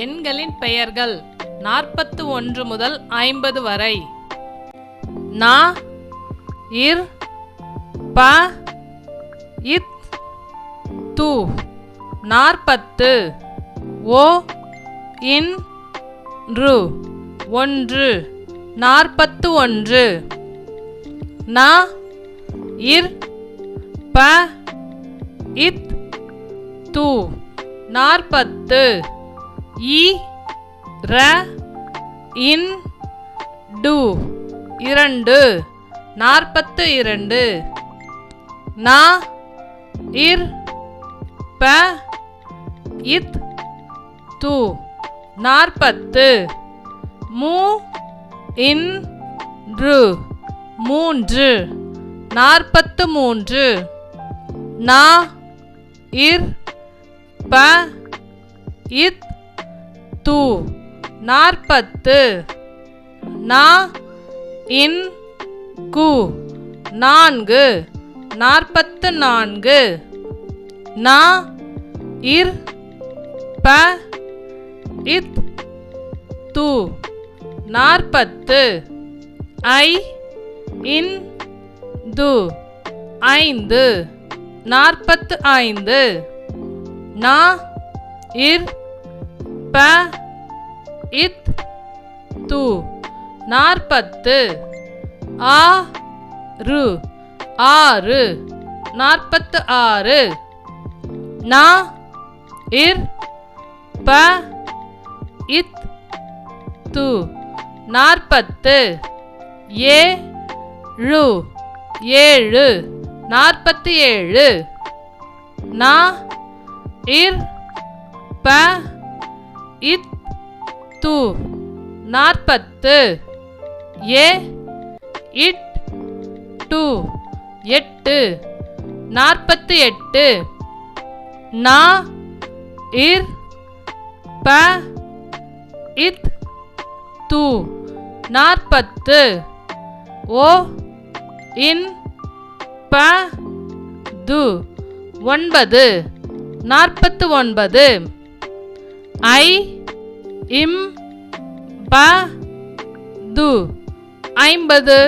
எண்களின் பெயர்கள் 41 முதல் 50 வரை. நா இர் ப இத் து 40. ஓ இன் ரு 1 41. நா இர் ப இத் து 40. இ ர இன் டு 2 42. நா இர் ப இத் து 40. மூ இன் ரு 3 43. நா இர் ப இத் து 40. நா இன் கு 4 44. நா இர் ப இத் து 40. ஐ இன் து 5 45. நா இர் ப இத் து 40. ஆ ரு 6 46. நா இர் ப இத் து 40. ஏ ழு 7 47. நா இர் ப இத் து 40. ஏ இட் டு 8 48. நா இர் ப இத் து 40. ஓ இன் ப து 9 49. ஐ இம் ப து 50.